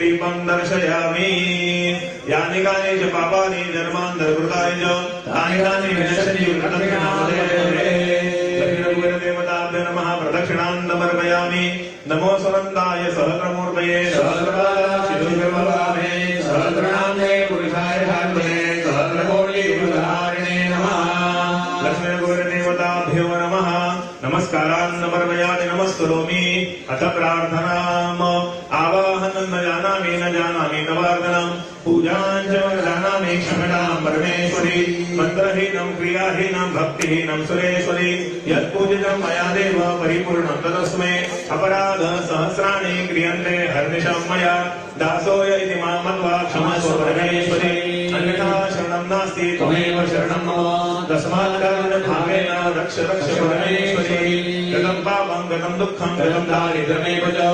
दीपं दर्शयामि यानि कानि च पापानि जन्मान्तरकृतानि च तानि तानि विनश्यन्ति देवताभ्यो नमः प्रदक्षिणां समर्पयामि नमो स्वरन्ताय सहस्रमूर्तये सहस्रपादाय सहस्रनाम्ने पुरुषाय भागवते सहस्रकोटिपुरुषारिणे नमः लक्ष्मीगुरुदेवताभ्यो नमः नमस्कारान् समर्पयामि नमस्करोमि अथ प्रार्थनाम् आवाहनं न जानामि तवार्दनं पूजां च जानामि क्षमतां परमेश्वरी मन्त्रहीनं क्रियाहीनं भक्तिहीनं सुरेश्वरी यत्पूजितं मया देव परिपूर्णं तदस्मै अपराध सहस्राणि क्रियन्ते हर्निशं मया दासोय इति मां मत्वा क्षमस्व परमेश्वरी अन्यथा शरणं नास्ति त्वमेव शरणं मम तस्मात् कारुण्यभावेन रक्ष रक्ष परमेश्वरी गतं पापं गतं दुःखं गतं दारिद्र्यमेव च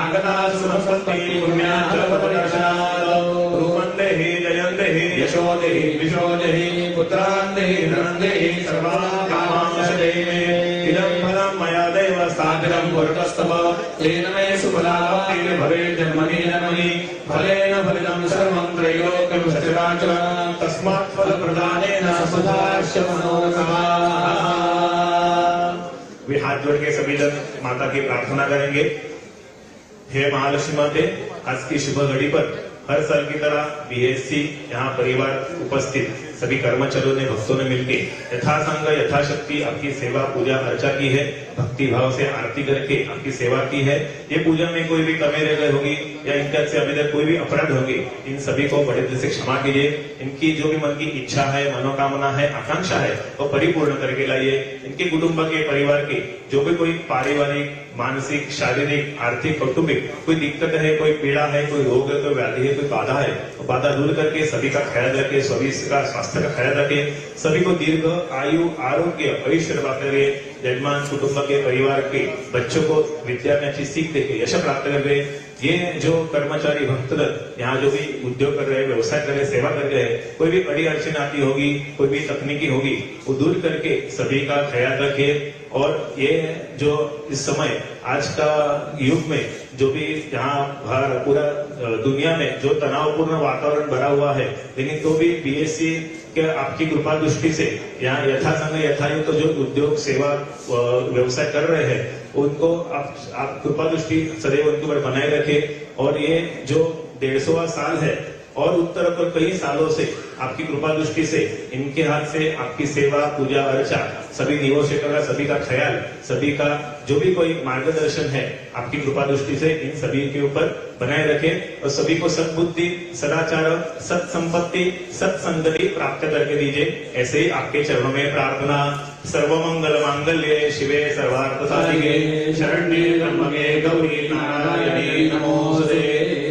आगता सुरसन्ति पुण्याच्च पददर्शनात् रूपं देहि जयं देहि यशो देहि विशो देहि पुत्रान् देहि धनं देहि सर्वान् कामांश देहि मे इदं फलं मया देव स्थापितं पुरतस्तव तेन मे सुफलावाप्तिः भवेत् जन्मनि जन्मनि फलेन फलितं सर्वं त्रैलोक्यं सचराचरं तस्मात् फलप्रदानेन सुधास्य मनोरथाः। वे हाथ जोड़ के सभी जन माता की प्रार्थना करेंगे। हे महालक्ष्मी माते, आज की शुभ घड़ी पर हर साल की तरह बीएससी यहाँ परिवार उपस्थित सभी कर्मचारियों ने भक्तों ने मिलकर यथासंग यथाशक्ति आपकी सेवा पूजा अर्चा की है। भक्ति भाव से आरती करके आपकी सेवा की है। ये पूजा में कोई भी कमी रह गई होगी या इनके से अभी तक कोई भी अपराध होगी, इन सभी को बड़े दिल से क्षमा कीजिए। इनकी जो भी मन की इच्छा है, मनोकामना है, आकांक्षा है, वो परिपूर्ण करके लाइए। इनके कुटुंब के परिवार की जो भी कोई पारिवारिक, मानसिक, शारीरिक, आर्थिक, कौटुंबिक कोई दिक्कत है, कोई पीड़ा है, कोई रोग है, कोई व्याधि है, कोई बाधा है, तो बाधा दूर करके सभी का ख्याल रखे, सभी का स्वास्थ्य का ख्याल रखे, सभी को दीर्घ आयु, आरोग्य, ऐश्वर्य प्राप्त करे। यजमान कुटुंब के परिवार के बच्चों को विद्या में अच्छी सीख देके यश प्राप्त कर रहे। ये जो कर्मचारी भक्तगण यहाँ जो भी उद्योग कर रहे हैं, व्यवसाय कर रहे हैं, सेवा कर रहे हैं, कोई भी अड़ी अड़चन आती होगी, कोई भी तकनीकी होगी, वो दूर करके सभी का ख्याल रखे। और ये जो इस समय आज का युग में जो भी यहाँ पूरा दुनिया में जो तनावपूर्ण वातावरण बना हुआ है, लेकिन तो भी बीएससी के आपकी कृपा दृष्टि से यहाँ यथासंग यथायुक्त जो उद्योग सेवा व्यवसाय कर रहे हैं, उनको आप कृपा दृष्टि सदैव उनके ऊपर बनाए रखे। और ये जो 150वां साल है और उत्तर पर कई सालों से आपकी कृपा दृष्टि से इनके हाथ से आपकी सेवा पूजा अर्चा सभी निवेशकों का, सभी का ख्याल, सभी का जो भी कोई मार्गदर्शन है, आपकी कृपा दृष्टि से इन सभी के ऊपर बनाए रखे और सभी को सद्बुद्धि, सदाचार, सत संपत्ति, सत्संगति प्राप्त करके दीजिए। ऐसे ही आपके चरणों में प्रार्थना। सर्वमंगल मांगल्ये शिवे सर्वार्थ साधिके शरण्ये त्र्यंबके गौरी नारायणी नमोस्तुते।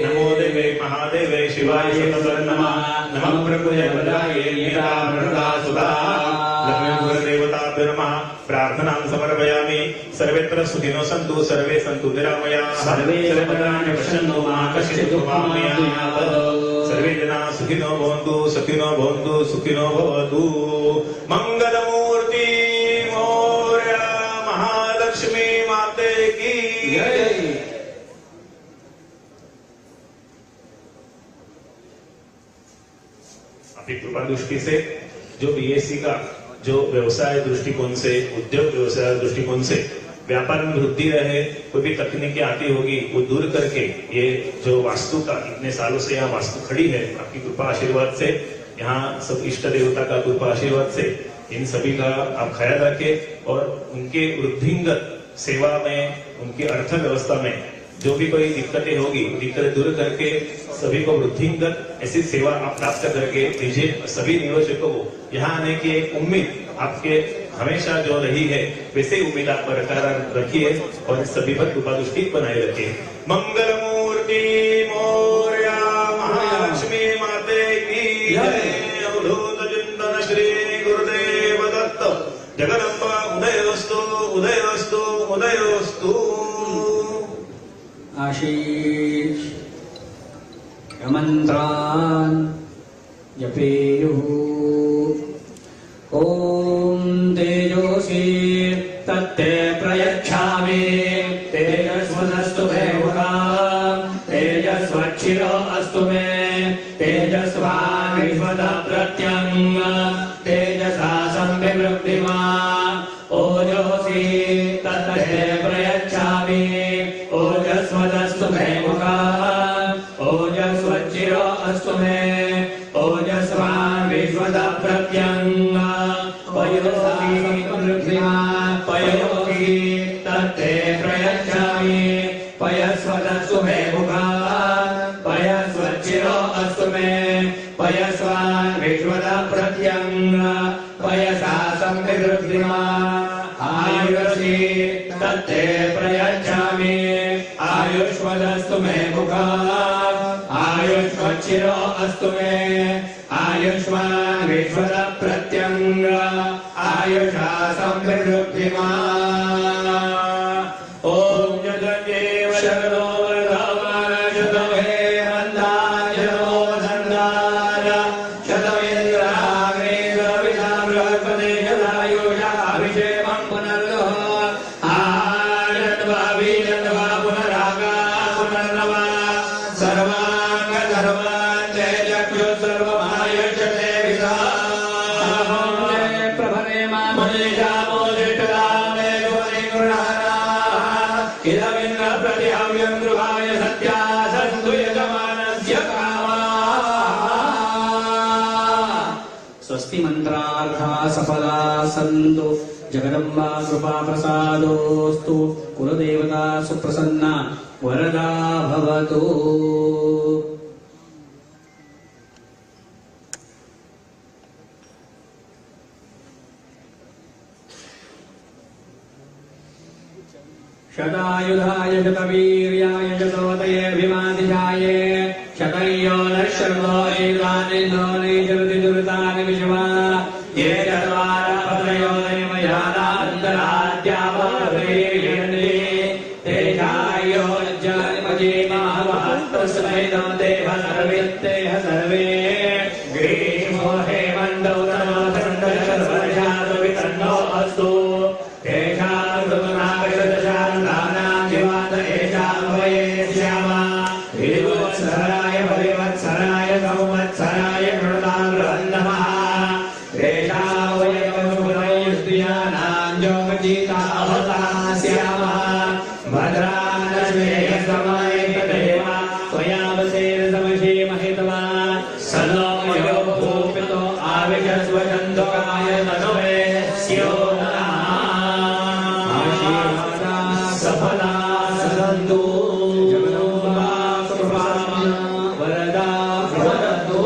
नमो देवे महादेवे शिवाय शतसर नमः। नमः प्रभुये वदाये नीरामृता सुधा देवताभ्यो नमः। प्रार्थनां समर्पयामि। सर्वेत्र सुखिनो सन्तु सर्वे सन्तु निरामयाः। सर्वे भद्राणि पश्यन्तु मा कश्चित् दुःखमाप्नुयात्। सर्वे जनाः सुखिनो भवन्तु सुखिनो भवन्तु सुखिनो भवतु। मंगलमूर्ति मोरया महालक्ष्मी माते की जय। आपकी कृपा दृष्टि से जो बीएससी का जो व्यवसाय दृष्टिकोण से, उद्योग व्यवसाय दृष्टिकोण से व्यापार में वृद्धि रहे, कोई भी तकनीकी आती होगी वो दूर करके ये जो वास्तु का इतने सालों से यहाँ वास्तु खड़ी है, आपकी कृपा आशीर्वाद से, यहाँ सब इष्ट देवता का कृपा आशीर्वाद से इन सभी का आप ख्याल रखें और उनके वृद्धिंगत सेवा में, उनकी अर्थव्यवस्था में जो भी कोई दिक्कतें होगी, दिक्कतें दूर करके सभी को वृद्धिंगत ऐसी सेवा आप प्राप्त करके दीजिए। सभी निवेशकों को यहाँ आने की एक उम्मीद आपके हमेशा जो रही है, वैसे उम्मीद आप बरकरार रखिए और सभी पर कृपा दृष्टि बनाए रखिए। मंगल मूर्ति मोरया महालक्ष्मी माते की जय। अवधूत चिंतन श्री गुरुदेव दत्त। जगदम्बा उदयोस्तु उदयोस्तु उदयोस्तु। आशीष मंत्रान् जपेयुः। ओम तेजोसी तत्ते प्रयच्छामि। तेजस्वदस्तु मे मुखाम्। तेजस्वच्छिरो अस्तु मे। तेजस्वान् विश्वतः प्रत्यङ्। तेजसा संविवृद्धिमा। ओजोसी तत्ते प्रयच्छामि। ओजस्वदस्तु मे मुखाम्। ओजस्वच्छिरो अस्तु मे। ओजस्वान् विश्वतः प्रत्यङ्। पयोसी तत्ते प्रयच्छामि। पयस्वदस्तु मे मुखात्। पयस्वच्छिरो अस्तु मे। पयस्वान् विश्वतः प्रत्यङ्। पयसा संविवृद्धिमा। आयुषी तत्ते प्रयच्छामि। आयुष्वदस्तु मे मुखात्। आयुष्वच्छिरो अस्तु मे। आयुष्मान् विश्वतः प्रत्यङ्। आयुषा संविवृद्धिमा। ओम जगदेव शरणो वर्धमान शतमे हन्ता शतमो धन्दार शत सफला सन्तु जगदम्बा कृपा प्रसादोस्तु कुलदेवता सुप्रसन्ना वरदा भवतु। शतायुधाय शतवीर्याय शतवतयेऽभिमादिशाय शतयो नः शर्वो एतानिन्नो नैजरति दुरितानि विश्वा ये चत्वारः पतयो नैवयानान्तराद्यावरेयन्ते तेषायो ज्ञानिमजेमावहस्तस्मैदं देह सर्वेत्तेह सर्वे ग्रीष्मो हेमन्तौ तनो सर्वशातवितन्नो अस्तु तेषां कृतनागशदशान्तानां जीवात एषां वये श्यामा विवत्सराय परिवत्सराय संवत्सराय कृतां नमः तेषां वये सुरैस्त्रियाणां जोगजीता अवता श्यामः भद्रानश्वेयसमयेतदेव स्वयावसेनसमशीमहितवा सनो यो भूपितो आविशस्वचन्दकाय तनुवे स्यो सफला सदन्तु जगदम्बा कृपा वरदा भवतु।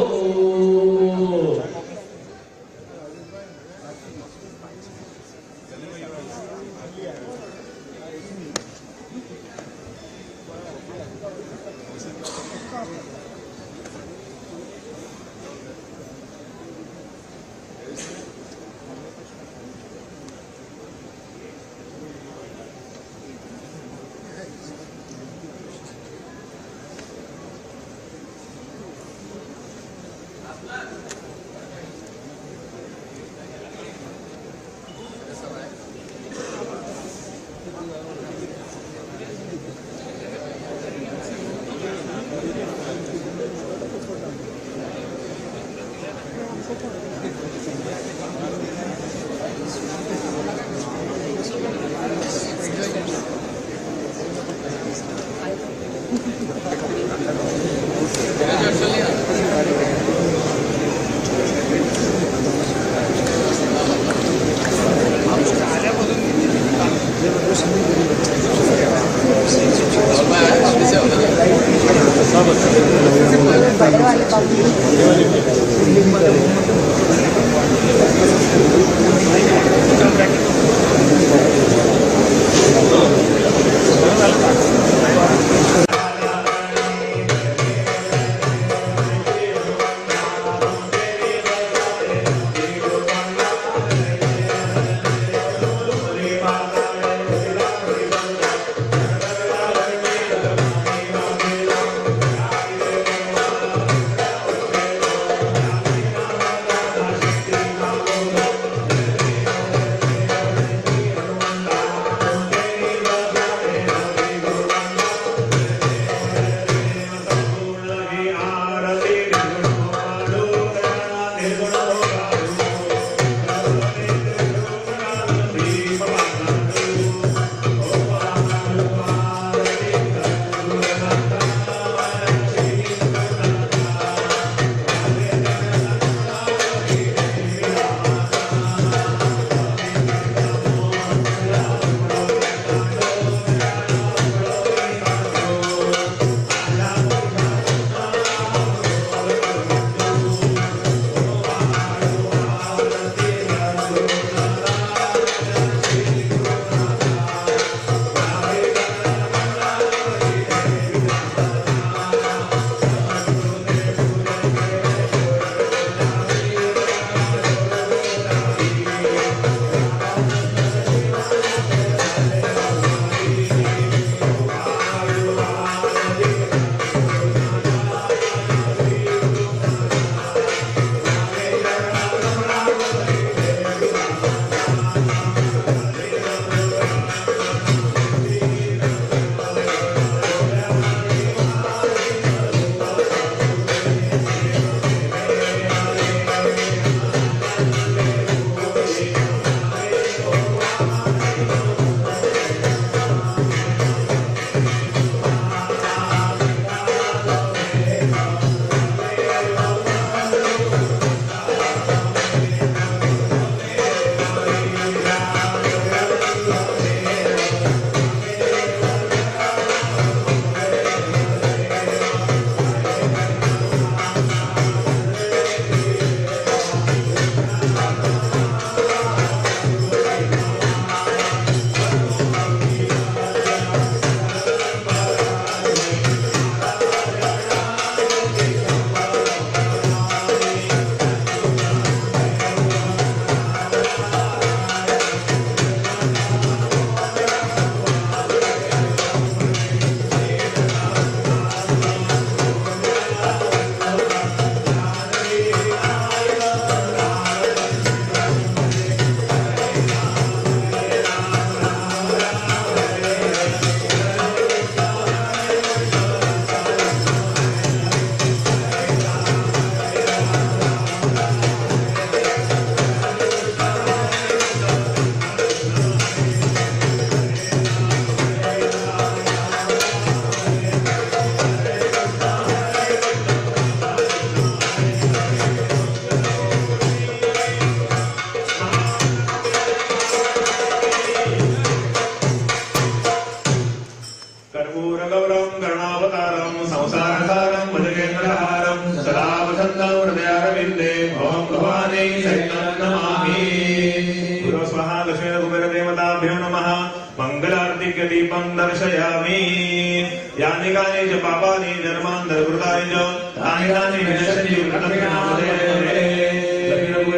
यानि कानि च पापानि जन्मान्तरकृतानि च तानि तानि विनश्यन्ति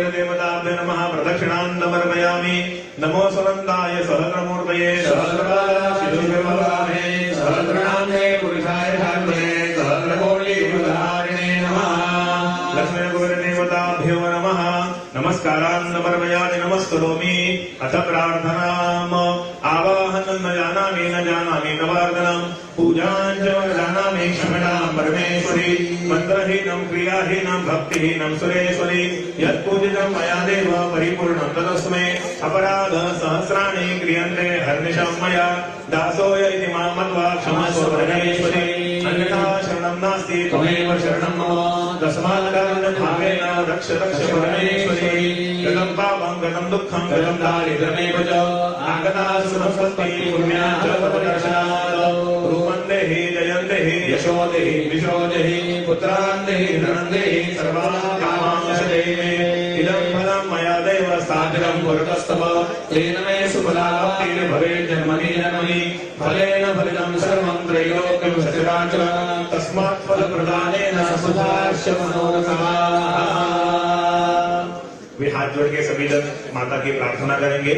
देवताभ्यो नमः प्रदक्षिणां समर्पयामि नमो सुनन्दाय सहस्रमूर्तये सहस्रपादाशिरोभवामे सहस्रनाम्ने पुरुषाय धात्मने सहस्रकोटियुगधारिणे नमः लक्ष्मीदेवताभ्यो नमः नमस्कारान् समर्पयामि नमस्करोमि अथ प्रार्थनाम् आवाहनं न जानामि नवार्दनं पूजां च जानामि क्षमणां परमेश्वरी मन्त्रहीनं क्रियाहीनं भक्तिहीनं सुरेश्वरी यत्पूजितं मया देव परिपूर्णं तदस्मै अपराध सहस्राणि क्रियन्ते हर्निशं मया दासोय इति मां मत्वा क्षमस्व परमेश्वरी अन्यथा शरणं नास्ति त्वमेव शरणं मम तस्मात् कारणभावेन रक्ष परमेश्वरी गतं पापं गतं दुःखं गतं दारिद्र्यमेव च आगता सुसंपत्तिः पुण्यां च तपदर्शनात् रूपं देहि जयं देहि यशो देहि विशो देहि पुत्रान् देहि धनं देहि सर्वान् कामान् देहि मे इदं फलं मया देव साधिरं पुरतस्तव तेन मे सुफलाप्तिर् भवेत् जन्मनि जन्मनि फलेन फलितं सर्वं त्रैलोक्यं सचराचरं तस्मात् फलप्रदानेन सुधार्ष्य मनोरथः। वे हाथ जोड़ के सभी जन माता की प्रार्थना करेंगे।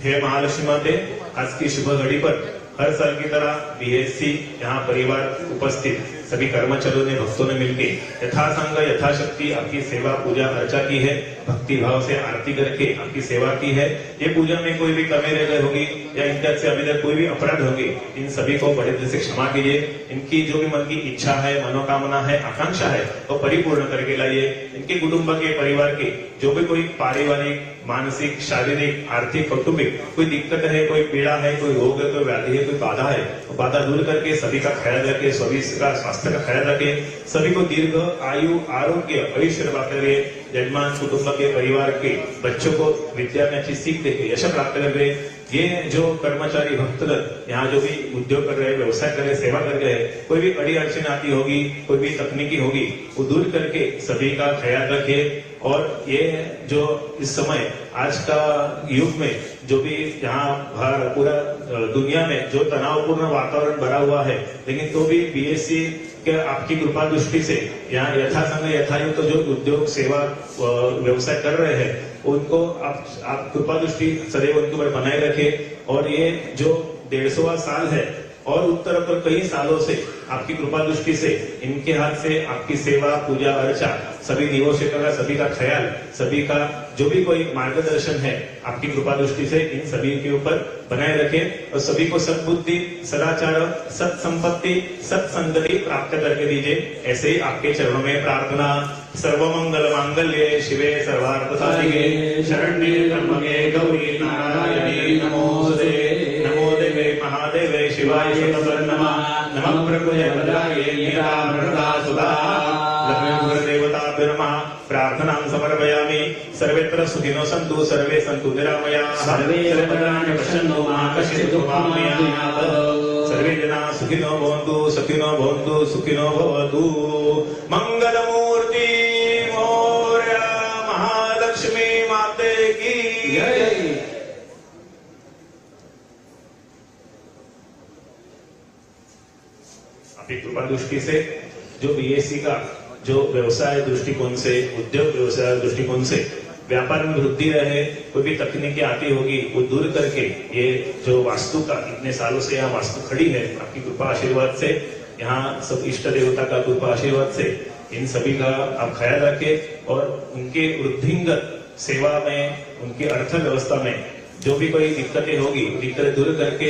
हे महालक्ष्मी माते, आज की शुभ घड़ी पर हर साल की तरह बीएससी यहाँ परिवार उपस्थित सभी कर्मचारियों ने भक्तों ने मिलकर यथासंग यथाशक्ति आपकी सेवा पूजा अर्चा की है। भक्ति भाव से आरती करके आपकी सेवा की है। ये पूजा में कोई भी कमी रह गई होगी या इनके से अभी तक कोई भी अपराध होगी, इन सभी को बड़े दिल से क्षमा कीजिए। इनकी जो भी मन की इच्छा है, मनोकामना है, आकांक्षा है, वो परिपूर्ण करके लाइए। इनके कुटुंब के परिवार के जो भी कोई पारिवारिक, मानसिक, शारीरिक, आर्थिक, कौटुंबिक कोई दिक्कत है, कोई पीड़ा है, कोई रोग है, कोई व्याधि है, कोई बाधा है, वो बाधा दूर करके सभी का ख्याल रखे, सभी का स्वास्थ्य का ख्याल रखे, सभी को दीर्घ आयु, आरोग्य, ऐश्वर्य प्राप्त करे। यजमान कुटुंब के परिवार के बच्चों को विद्या में अच्छी सीख देके यश प्राप्त करे। ये जो कर्मचारी भक्तगण यहाँ जो भी उद्योग कर रहे, व्यवसाय कर रहे, सेवा कर रहे हैं, कोई भी अड़ी अड़चन आती होगी, कोई भी तकनीकी होगी, वो दूर करके सभी का ख्याल रखे। और ये जो इस समय आज का युग में जो भी यहाँ पूरा दुनिया में जो तनावपूर्ण वातावरण भरा हुआ है, लेकिन तो भी बीएससी के आपकी कृपा दृष्टि से यहाँ यथासंग यथायुक्त जो उद्योग सेवा व्यवसाय कर रहे हैं, उनको आप कृपा दृष्टि सदैव उनके ऊपर बनाए रखे। और ये जो 150वां साल है और उत्तर पर कई सालों से आपकी कृपा दृष्टि से इनके हाथ से आपकी सेवा पूजा अर्चा, सभी निवेशकों का, सभी का ख्याल, सभी का जो भी कोई मार्गदर्शन है, आपकी कृपा दृष्टि से इन सभी के ऊपर बनाए रखे और सभी को सद्बुद्धि, सदाचार, सत संपत्ति, सत्संगति प्राप्त करके दीजिए। ऐसे ही आपके चरणों में प्रार्थना। सर्वमंगल मांगल्ये शिवे सर्वार्थ साधिके शरण्ये त्र्यंबके गौरी नारायणी नमोस्तुते। नमो देवे महादेवे शिवाय शतकोटि नमः। नमः प्रभुये भद्राये नीलामृता सुधा। लक्ष्मीदेवताभ्यो नमः। प्रार्थनां समर्पयामि। सर्वेत्र सुखिनो सन्तु सर्वे सन्तु निरामयाः। सर्वे भद्राणि पश्यन्तु मा कश्चित् दुःखमाप्नुयात्। सर्वे जनाः सुखिनो भवन्तु सुखिनो भवन्तु सुखिनो भवतु। मंगलमूर्ति मोरया महालक्ष्मी माते की जय। आपकी कृपा दृष्टि से जो बीएससी का जो व्यवसाय दृष्टिकोण से, उद्योग व्यवसाय दृष्टिकोण से व्यापार में वृद्धि रहे, कोई भी तकनीकी आती होगी वो दूर करके ये जो वास्तु का इतने सालों से यहाँ वास्तु खड़ी है, आपकी कृपा आशीर्वाद से, यहाँ सब इष्ट देवता का कृपा आशीर्वाद से इन सभी का आप ख्याल रखें और उनके वृद्धिंगत सेवा में, उनकी अर्थव्यवस्था में जो भी कोई दिक्कतें होगी, दिक्कतें दूर करके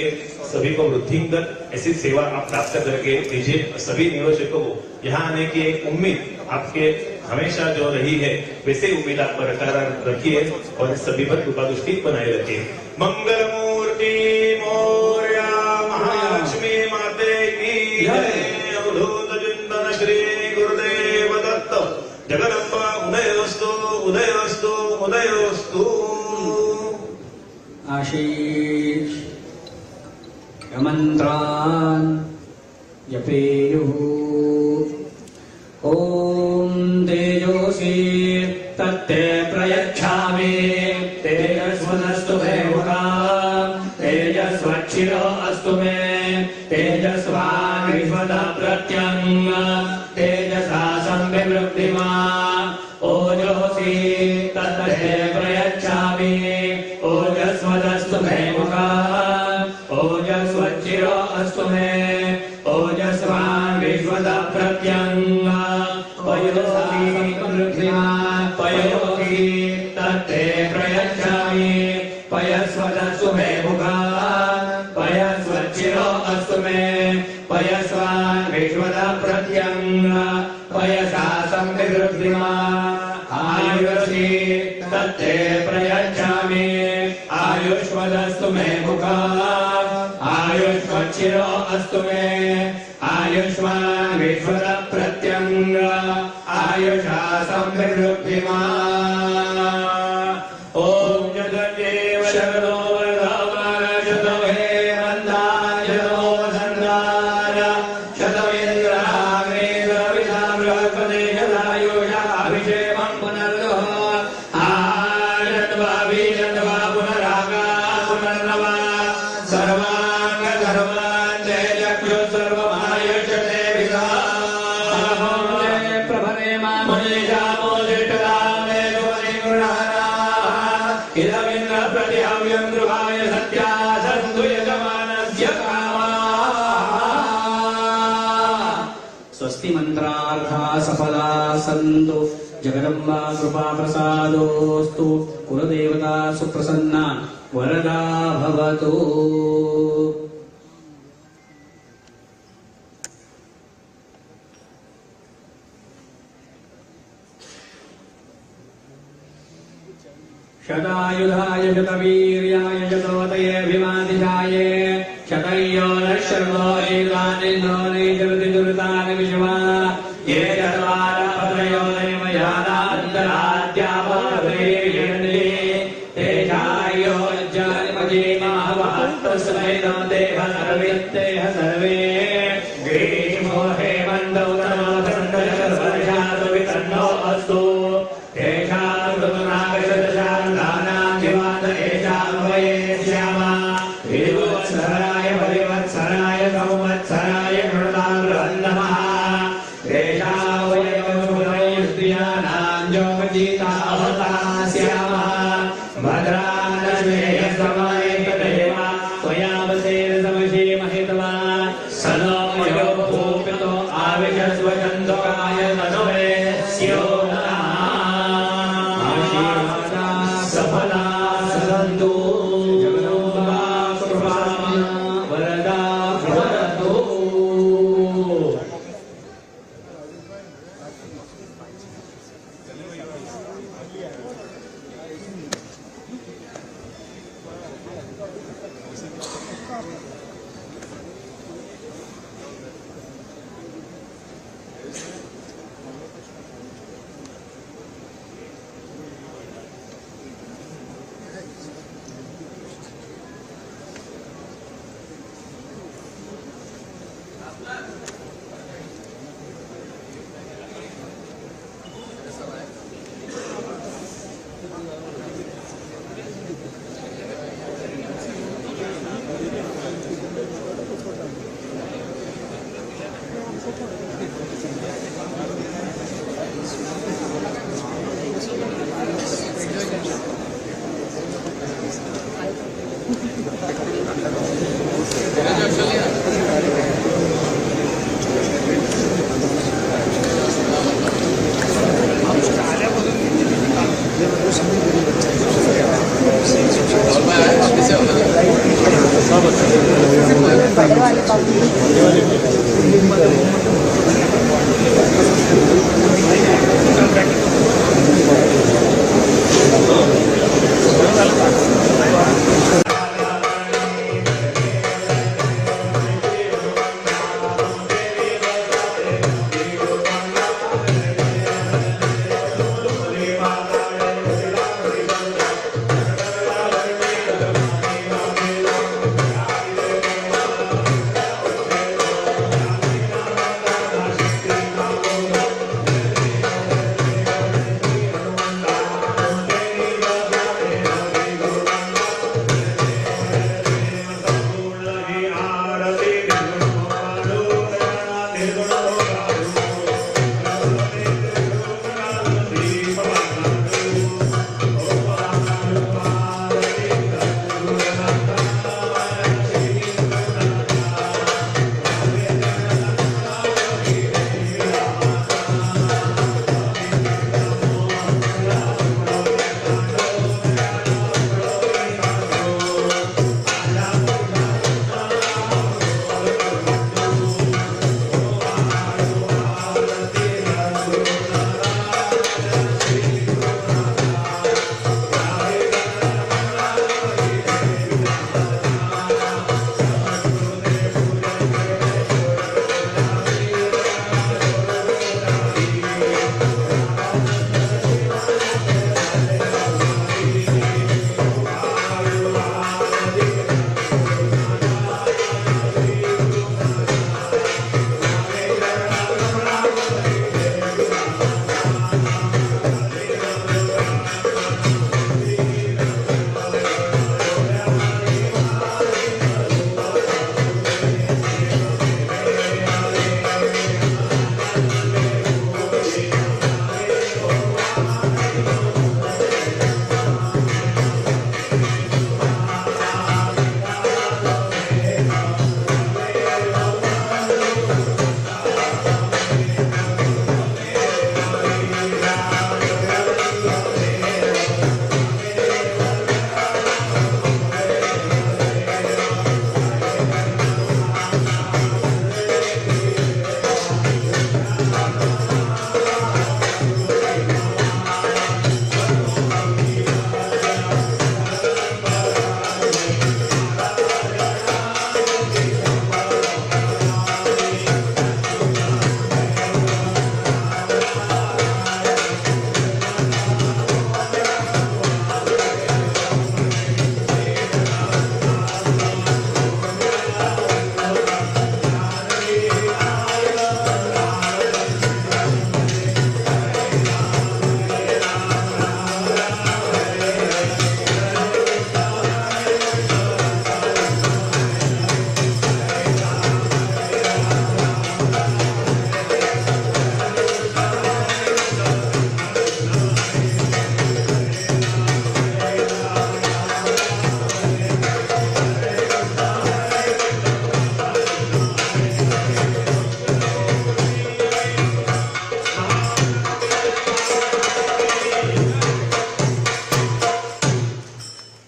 सभी को वृद्धिंगत ऐसी सेवा आप प्राप्त करके दीजिए। सभी निवेशकों को यहाँ आने की एक उम्मीद आपके हमेशा जो रही है, वैसे उम्मीद आप बरकरार रखिए और सभी पर कृपा दृष्टि बनाए रखिए। मंगल मूर्ति मोरया महालक्ष्मी माते की जय। अवधूत चिंतन श्री गुरुदेव दत्त। जगदम्बा उदयोस्तु उदयोस्तु उदयोस्तु। आशीष यमन्त्रान् जपेयुः। ॐ तेजोषि तत्ते प्रयच्छामि। तेजस्वनस्तु मे मुखाम् तेजस्वच्छिरो अस्तु मे। तेजस्वान् प्रयच्छामि पयस्वदस्तु मे मुखात् पयस्वच्चिरो अस्तु मे पयस्वान् विश्वदा प्रत्यङ्ग पयसा संविवृद्धिमा आयुषी तत्ते प्रयच्छामि आयुष्वदस्तु मे मुखात् आयुष्वच्चिरो अस्तु मे आयुष्मान् विश्वदा प्रत्यङ्ग आयुषा संविवृद्धिमा ॐ जगदेव शरणो वरदाय शतो हेमन्ताय शतो वसन्ताय शतो इन्द्राग्नेन्द्रविधा बृहस्पते शतायुषा अभिषेकं पुनर्दुः आयन्वा पुनरागा पुनर्नवा सर्वाङ्ग सर्वान् ते चक्षुः सर्वमायुष्यते विदा प्रभवे मामुनिशामो दिष्टदामे इदमिन्द्र प्रतिहव्यं गृहाय सत्या सन्तु यजमानस्य कामाः स्वस्ति मंत्रार्था सफला सन्तु जगदम्बा कृपा प्रसादोस्तु कुलदेवता सुप्रसन्ना वरदा भवतु शतायुधाय शतवीर्याय शतोदयेऽभिमादिशाय शतयो नः शर्मो एतानिन्नो नैजरति दुरितानि विश्वा ये चत्वारः नयमयानान्तराद्यावरेयन्ते तेषायो ज्ञानिमजेमावहस्तस्मैनो देह सर्वेत्तेह सर्वे ग्रीष्मो हेमन्तौ तनो वर्षातु वितन्नो अस्तु तेषां ऋतुनागशदशान्तानां जीवात एषां वये श्यामा विवत्सराय परिवत्सराय संवत्सराय कृतां नमः तेषां वयस्त्रियाणां जोगजीता अवता श्यामः भद्रानश्मेय समयेतदेव त्वयावसेन समशीमहित्वा सनो मयो भूपितो आविशस्वचन्दकाय मनोरे स्यो सफला सन्तु जगदम्बा कृपा वरदा भवतु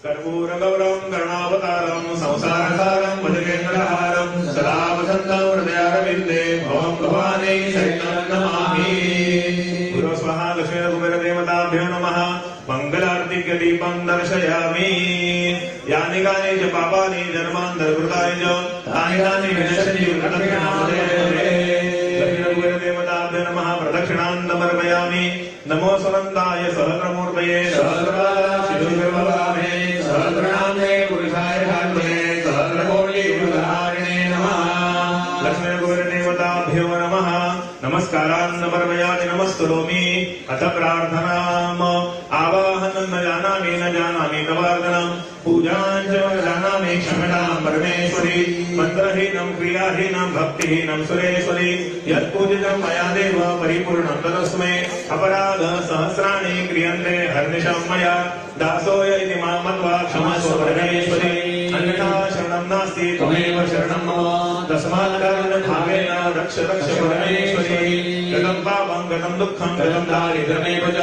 कर्पूरगौरं करुणावतारं संसारसारं भजकेन्द्रहारं सदा वसन्तं हृदयारविन्दे भवं भवानी सहितं नमामि। गुरु स्वाहा लक्ष्मी कुबेरदेवताभ्यो नमः। मङ्गलार्तिक्यदीपं दर्शयामि। यानि कानि च पापानि जन्मान्तरकृतानि च तानि तानि विनश्यन्ति कुबेरदेवताभ्यो नमः। प्रदक्षिणां समर्पयामि। नमो सुनन्दाय सहस्रमूर्तये सहस्रपादाशिशुभवामे सहस्रनाम्ने पुरुषाय शान्ते सहस्रकोटियुगधारिणे नमः। लक्ष्मी कुबेरदेवताभ्यो नमः। नमस्कारान् समर्पयामि नमस्करोमि। अथ प्रार्थनाम् आवाहनं न जानामि तवार्दनं पूजां च न जानामि क्षमतां परमेश्वरी। मन्त्रहीनं क्रियाहीनं भक्तिहीनं सुरेश्वरी। यत्पूजितं मया देव परिपूर्णं तदस्मै। अपराध सहस्राणि क्रियन्ते हर्निशं मया दासोय इति मां मत्वा क्षमस्व परमेश्वरी। अन्यथा शरणं नास्ति त्वमेव शरणं मम तस्मात् कारणभावेन रक्ष रक्ष परमेश्वरी। गतं पापं गतं दुःखं गतं दारिद्र्यमेव च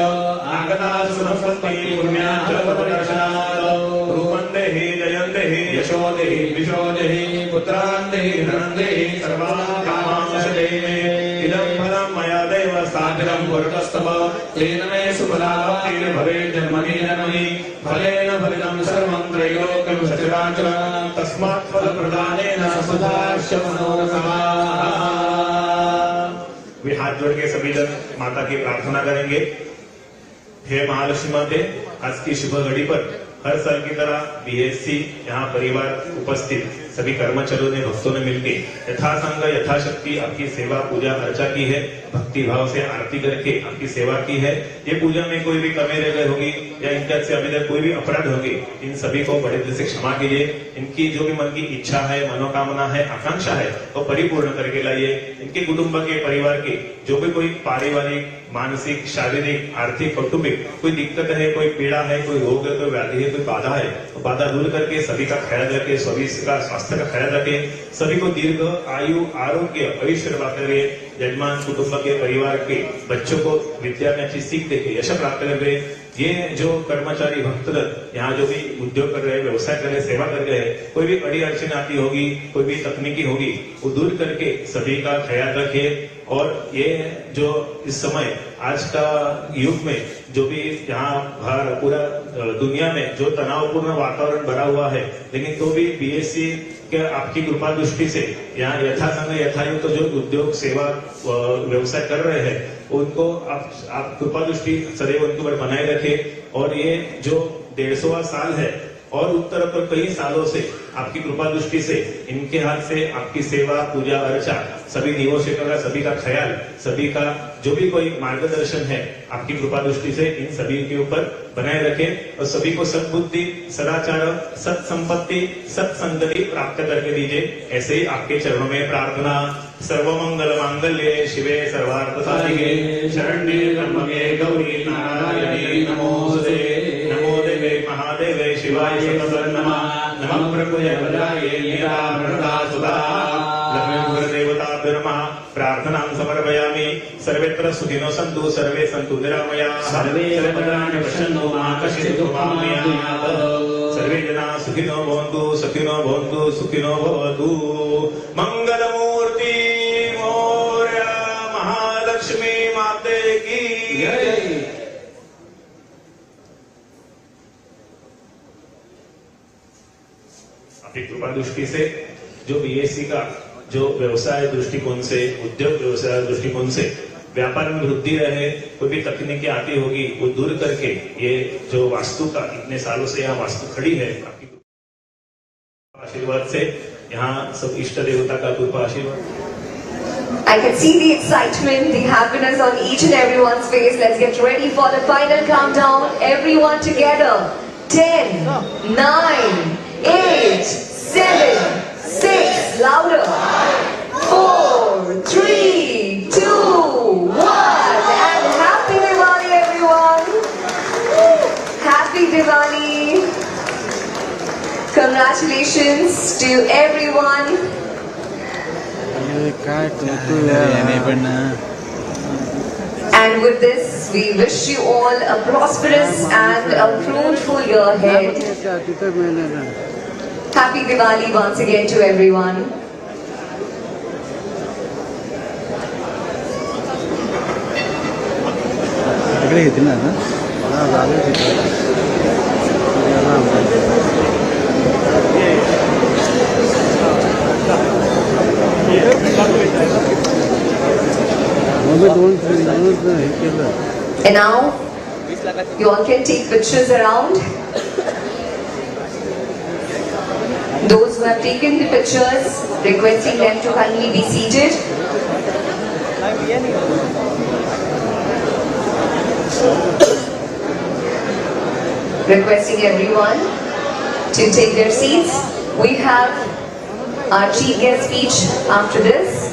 आगता सुसम्पत्तिः पुण्या च पददर्शनात्। रूपं देहि जयं देहि यशो देहि विशो देहि पुत्रान् देहि धनं देहि सर्वान् कामांश देहि मे। इदं फलं मया देव सादरं वरदस्तव तेन मे सुफलाप्तिर् भवेत् जन्मनि जन्मनि। फलेन फलितं सर्वं त्रैलोक्यं सचराचरं तस्मात् फलप्रदानेन सदास्य मनोरथः। वे हाथ जोड़ के सभी जन माता की प्रार्थना करेंगे। हे महालक्ष्मी माते, आज की शुभ घड़ी पर हर साल की तरह बीएससी यहाँ परिवार उपस्थित सभी कर्मचारियों ने भक्तों ने मिलकर यथासंग यथाशक्ति आपकी सेवा पूजा अर्चा की है। भक्ति भाव से आरती करके आपकी सेवा की है। ये पूजा में कोई भी कमी रह गई होगी या इनके से अभी तक कोई भी अपराध होगी, इन सभी को बड़े दिल से क्षमा कीजिए। इनकी जो भी मन की इच्छा है, मनोकामना है, आकांक्षा है वो परिपूर्ण करके लाइए। इनके कुटुंब के परिवार के जो भी कोई पारिवारिक मानसिक शारीरिक आर्थिक कौटुंबिक कोई दिक्कत है, कोई पीड़ा है, कोई रोग है, कोई व्याधि है, कोई बाधा है, तो बाधा दूर करके सभी का ख्याल रखे, सभी का स्वास्थ्य का ख्याल रखे, सभी को दीर्घ आयु आरोग्य ऐश्वर्य प्राप्त करे। यजमान कुटुंब के परिवार के बच्चों को विद्या में अच्छी सीख देके यश प्राप्त करे। ये जो कर्मचारी भक्तगण यहाँ जो भी उद्योग कर रहे हैं, व्यवसाय कर रहे हैं, सेवा कर रहे हैं, कोई भी अड़ी अड़चन आती होगी, कोई भी तकनीकी होगी, वो दूर करके सभी का ख्याल रखे। और ये जो इस समय आज का युग में जो भी यहाँ पूरा दुनिया में जो तनावपूर्ण वातावरण बना हुआ है, लेकिन तो भी बीएससी के आपकी कृपा दृष्टि से यहाँ यथासंग यथायुक्त जो उद्योग सेवा व्यवसाय कर रहे हैं उनको आप कृपा दृष्टि सदैव उनके ऊपर बनाए रखे। और ये जो 150वां साल है और उत्तर पर कई सालों से आपकी कृपा दृष्टि से इनके हाथ से आपकी सेवा पूजा अर्चा सभी नियोजकों का सभी का ख्याल, सभी का जो भी कोई मार्गदर्शन है आपकी कृपा दृष्टि से इन सभी के ऊपर बनाए रखे और सभी को सद्बुद्धि, सदाचार, सत संपत्ति, सत्संगति प्राप्त करके दीजिए। ऐसे ही आपके चरणों में प्रार्थना। सर्वमंगल मांगल्ये शिवे सर्वार्थ साधिके शरण्ये त्र्यंबके गौरी नारायणी नमोस्तुते। नमो देवे महादेवे शिवाय सततं नमः। नमः प्रभुये भद्राये लीलामृता सुधा। नमः। प्रार्थनां समर्पयामि। सर्वेत्र सुखिनो सन्तु सर्वे सन्तु निरामया सर्वे भद्राणि पश्यन्तु मा कश्चित् दुःखमाप्नुयात्। सर्वे जनाः सुखिनो भवन्तु सुखिनो भवन्तु। मंगलमूर्ति मौर्य महालक्ष्मी माते की जय। आपकी कृपा दृष्टि से जो बीएससी का जो व्यवसाय दृष्टिकोण से, उद्योग व्यवसाय दृष्टिकोण से व्यापार में वृद्धि रहे, कोई भी तकनीकी आती होगी वो दूर करके ये जो वास्तु का इतने सालों से यहाँ वास्तु खड़ी है आपकी आशीर्वाद से यहाँ सब इष्ट देवता का कृपा आशीर्वाद। I can see the excitement, the happiness on each and everyone's face. Let's get ready for the final countdown. Everyone together. 10, 9, 8, 7, 6, louder. 4, 3, 2, 1. And happy Diwali, everyone. Happy Diwali. Congratulations to everyone. And with this, we wish you all a prosperous and a fruitful year ahead. Happy Diwali once again to everyone. And now, you all can take pictures around. Those who have taken the pictures, requesting them to kindly be seated. Requesting everyone to take their seats. We have our chief guest speech after this.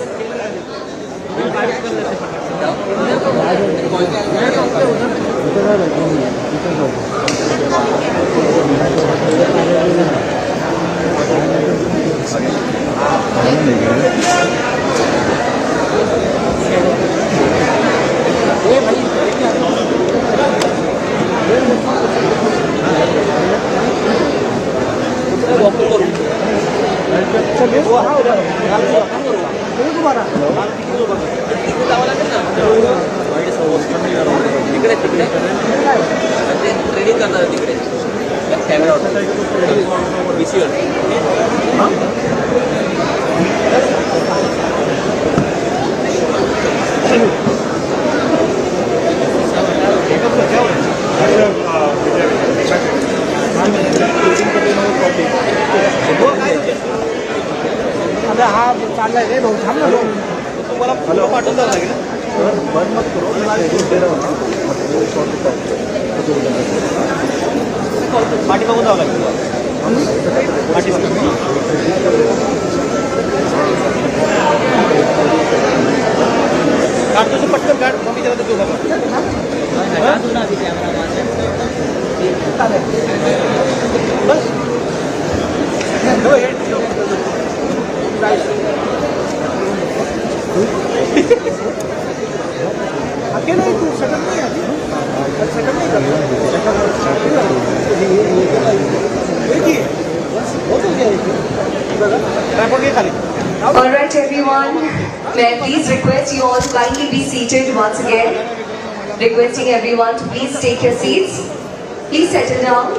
Training करणार तिकडे camera VCR हा चाललाय रे भाऊ थांब ना तुम्हाला photo पाठवून द्यावं लागेल पाठी बघून जावं लागेल पाठी काढ तुझं पटकन काढ मग मी त्याला देतो बस अकेला ही तू सेटअप नहीं है सेटअप नहीं करता देखिए बहुत हो गया ट्रैपो के खाली Alright everyone, may I please request you all to kindly be seated once again. Requesting everyone to please take your seats. Please settle down.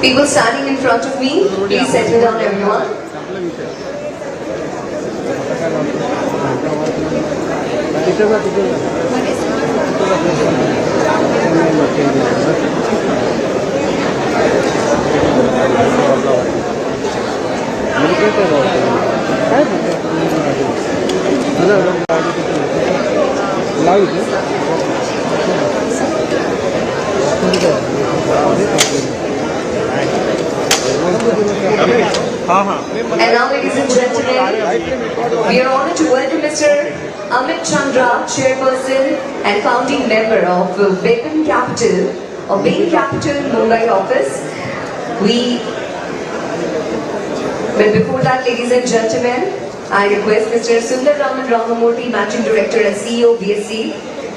People standing in front of me, please settle down everyone. And now, ladies and gentlemen, we are honored to welcome Mr. Amit Chandra, Chairperson and Founding Member of Bain Capital Mumbai office. But before that, ladies and gentlemen, I request Mr. Sundar Raman Ramamurthy, Managing Director and CEO BSC,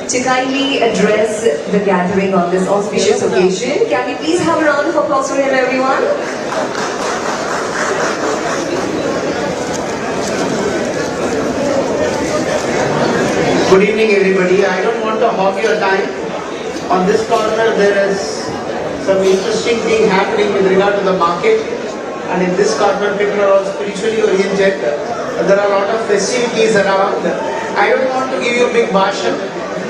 to kindly address the gathering on this auspicious occasion. Can we please have a round of applause for him, everyone? Good evening everybody. I don't want to hog your time. On this corner there is some interesting thing happening with regard to the market, and in this corner people are all spiritually oriented. There are a lot of festivities around. I don't want to give you a big bhashan.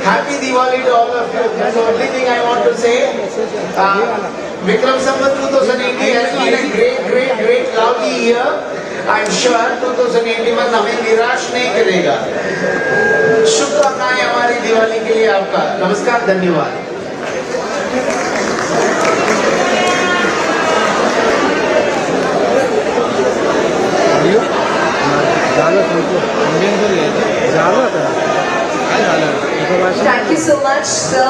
Happy Diwali to all of you. That's the only thing I want to say. Vikram Samvat 2018 has been a great lovely year. I'm sure 2081 हमें निराश नहीं करेगा. शुभकामनाएं हमारी दिवाली के लिए आपका. नमस्कार, धन्यवाद. Thank you so much, sir.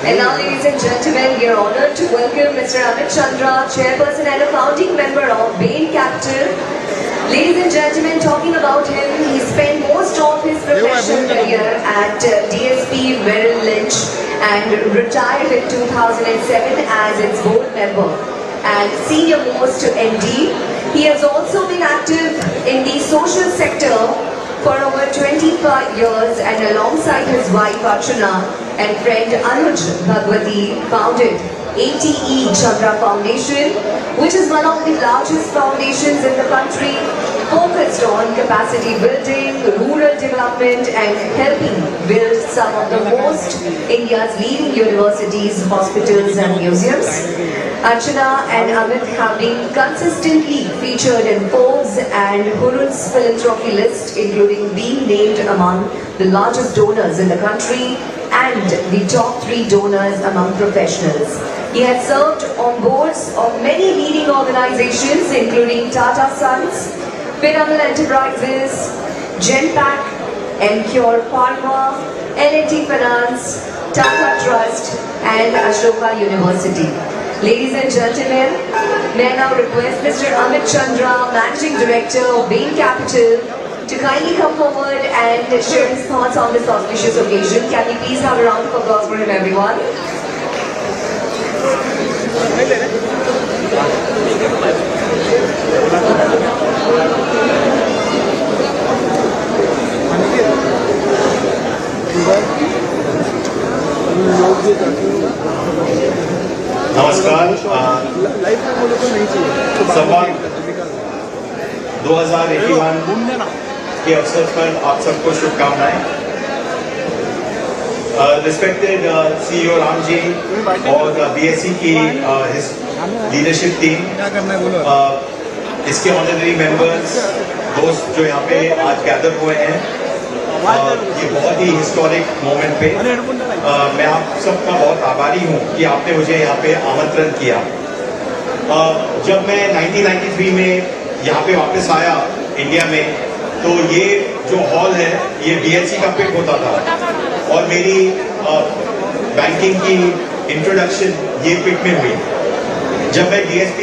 And now, ladies and gentlemen, we are honored to welcome Mr. Amit Chandra, Chairperson and a founding member of Bain Capital Ladies and gentlemen, talking about him, he spent most of his professional career at DSP Merrill Lynch and retired in 2007 as its board member and senior most to MD. He has also been active in the social sector for over 25 years and alongside his wife Archana and friend Anuj Bhagwati founded ATE Chandra Foundation, which is one of the largest foundations in the country, focused on capacity building, rural development and helping build some of the most India's leading universities, hospitals and museums. Archana and Amit have been consistently featured in Forbes and Hurun's philanthropy list, including being named among the largest donors in the country and the top 3 donors among professionals. He has served on boards of many leading organizations including Tata Sons, Piramidal Enterprises, Genpact, Encure Pharma, L&T Finance, Tata Trust and Ashoka University. Ladies and gentlemen, may I now request Mr. Amit Chandra, Managing Director of Bain Capital, to kindly come forward and share his thoughts on this auspicious occasion. Can we please have a round of applause for him, everyone? नमस्कार संवाद 2021 के अवसर पर आप सबको शुभकामनाएं। Respected CEO Ram ji और BSc की लीडरशिप टीम, इसके ऑनररी मेंबर्स, दोस्त जो यहाँ पे आज गैदर हुए हैं, ये बहुत ही हिस्टोरिक मोमेंट पे मैं आप सबका बहुत आभारी हूँ कि आपने मुझे यहाँ पे आमंत्रण किया। जब मैं 1993 में यहाँ पे वापस आया इंडिया में, तो ये जो हॉल है ये BSc का पिट होता था और मेरी बैंकिंग की इंट्रोडक्शन ये पिट में हुई। जब मैं DSP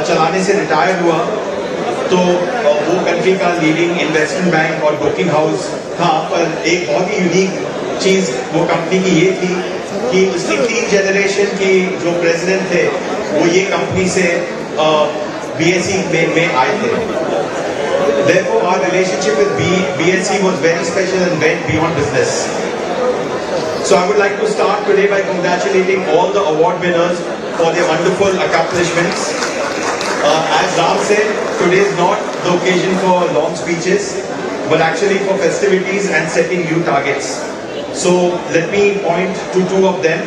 चलाने से रिटायर हुआ तो वो कंट्री का लीडिंग इन्वेस्टमेंट बैंक और ब्रोकिंग हाउस था, पर एक बहुत ही यूनिक चीज वो कंपनी की ये थी कि उसकी 3 जनरेशन की जो प्रेसिडेंट थे वो ये कंपनी से BSc में आए थे। Therefore, our relationship with BSc was very special and went beyond business. So I would like to start today by congratulating all the award winners for their wonderful accomplishments. As Ram said, today is not the occasion for long speeches, but actually for festivities and setting new targets. So let me point to 2 of them.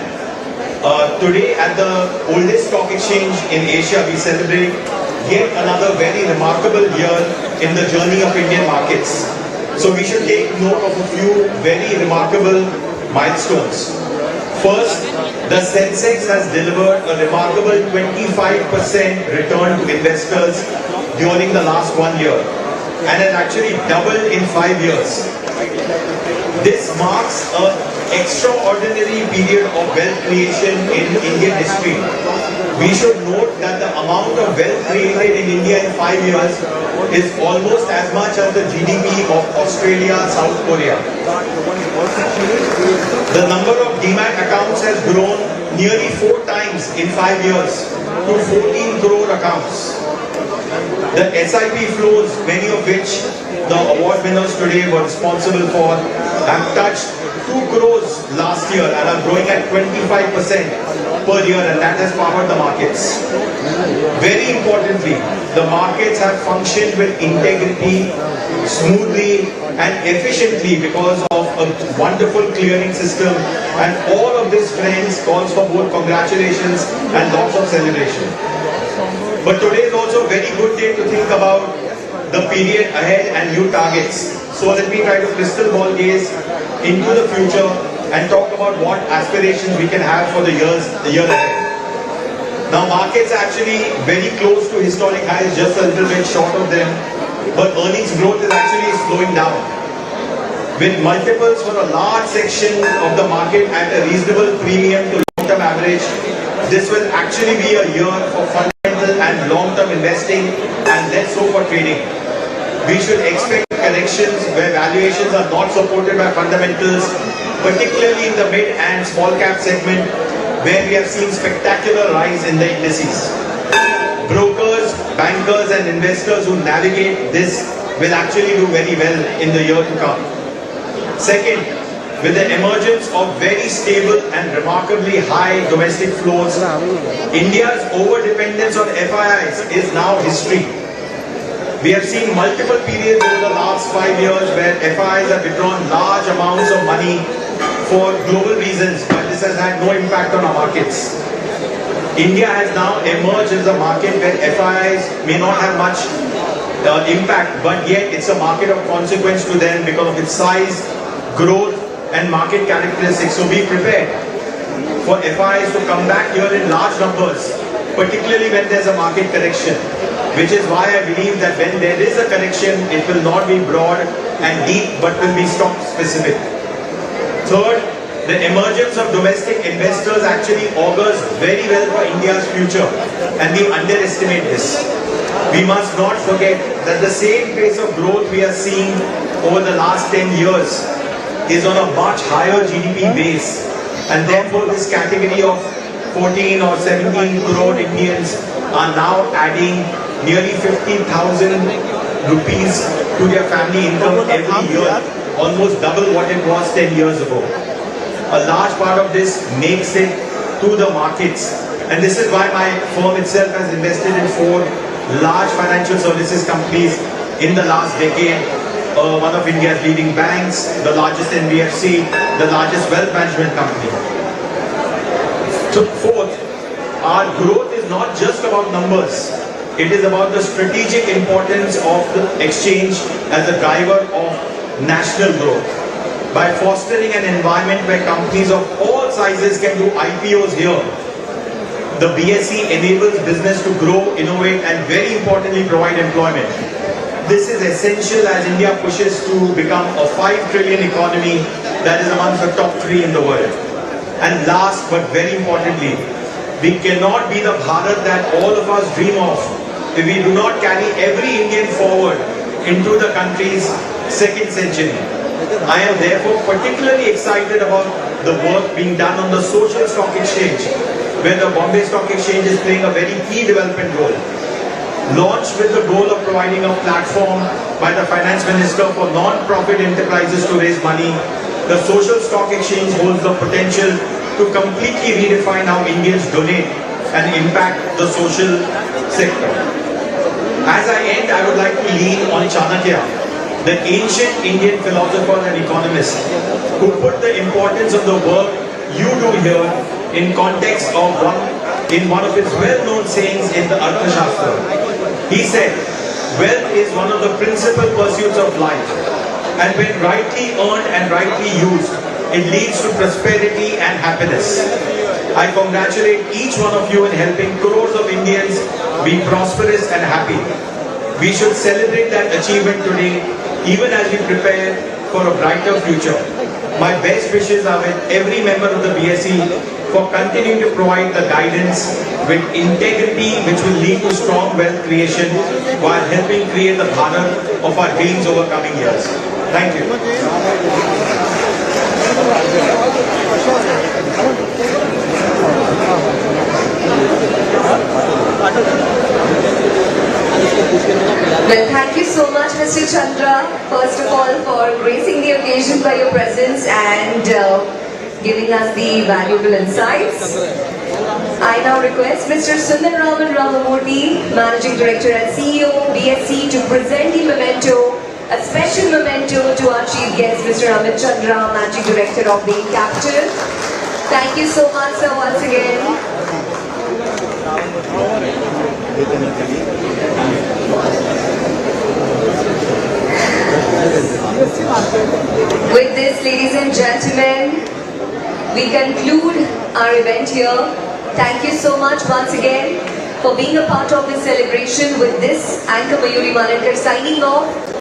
Today at the oldest stock exchange in Asia, we celebrate yet another very remarkable year in the journey of Indian markets. So we should take note of a few very remarkable milestones. First, the Sensex has delivered a remarkable 25% return to investors during the last 1 year and has actually doubled in 5 years. This marks an extraordinary period of wealth creation in Indian history. We should note that the amount of wealth created in India in 5 years is almost as much as the GDP of Australia, South Korea. The number of demat accounts has grown nearly 4 times in 5 years to 14 crore accounts. The SIP flows, many of which the award winners today were responsible for, have touched 2 crores last year and are growing at 25% per year, and that has powered the markets. Very importantly, the markets have functioned with integrity, smoothly and efficiently because of a wonderful clearing system, and all of this, friends, calls for both congratulations and lots of celebration. But today is also a very good day to think about the period ahead and new targets. So let me try to crystal ball gaze into the future and talk about what aspirations we can have for the year ahead. Now, markets are actually very close to historic highs, just a little bit short of them, but earnings growth is actually slowing down. With multiples for a large section of the market at a reasonable premium to long-term average, this will actually be a year for fundamental and long-term investing and less so for trading. we should expect corrections where valuations are not supported by fundamentals, particularly in the mid and small cap segment, where we have seen spectacular rise in the indices. Brokers, bankers and investors who navigate this will actually do very well in the year to come. Second, with the emergence of very stable and remarkably high domestic flows, India's over-dependence on FIIs is now history. We have seen multiple periods over the last 5 years where FIIs have withdrawn large amounts of money for global reasons, but this has had no impact on our markets. India has now emerged as a market where FIIs may not have much impact, but yet it's a market of consequence to them because of its size, growth and market characteristics. So be prepared for FIIs to come back here in large numbers, particularly when there's a market correction, which is why I believe that when there is a correction, it will not be broad and deep, but will be stock specific. Third, the emergence of domestic investors actually augurs very well for India's future, and we underestimate this. We must not forget that the same pace of growth we are seeing over the last 10 years is on a much higher GDP base, and therefore this category of 14 or 17 crore Indians are now adding nearly 50,000 rupees to their family income every year, almost double what it was 10 years ago. A large part of this makes it to the markets, and this is why my firm itself has invested in 4 large financial services companies in the last decade. One of India's leading banks, the largest NBFC, the largest wealth management company. So fourth, our growth is not just about numbers. It is about the strategic importance of the exchange as a driver of national growth. By fostering an environment where companies of all sizes can do IPOs here, the BSE enables business to grow, innovate and very importantly provide employment. This is essential as India pushes to become a 5 trillion economy that is amongst the top 3 in the world. And last but very importantly, we cannot be the Bharat that all of us dream of if we do not carry every Indian forward into the country's 2nd century. I am therefore particularly excited about the work being done on the social stock exchange, where the Bombay Stock Exchange is playing a very key development role. Launched with the goal of providing a platform by the Finance Minister for non-profit enterprises to raise money, the social stock exchange holds the potential to completely redefine how Indians donate and impact the social sector. As I end, I would like to lean on Chanakya, the ancient Indian philosopher and economist, who put the importance of the work you do here in context of one of his well-known sayings in the Arthashastra. He said, wealth is one of the principal pursuits of life, and when rightly earned and rightly used, it leads to prosperity and happiness. I congratulate each one of you in helping crores of Indians be prosperous and happy. We should celebrate that achievement today, even as we prepare for a brighter future. My best wishes are with every member of the BSE for continuing to provide the guidance with integrity which will lead to strong wealth creation while helping create the Bharat of our dreams over coming years. Thank you. Well, thank you so much, Mr. Chandra, first of all, for gracing the occasion by your presence and giving us the valuable insights. I now request Mr. Sundararaman Ramamurthy, Managing Director and CEO, BSE, to present the memento, a special memento to our chief guest, Mr. Amit Chandra, Managing Director of Bain Capital. Thank you so much, sir, once again. With this, ladies and gentlemen, we conclude our event here. Thank you so much once again for being a part of this celebration. With this, Anchor Mayuri Malankar signing off.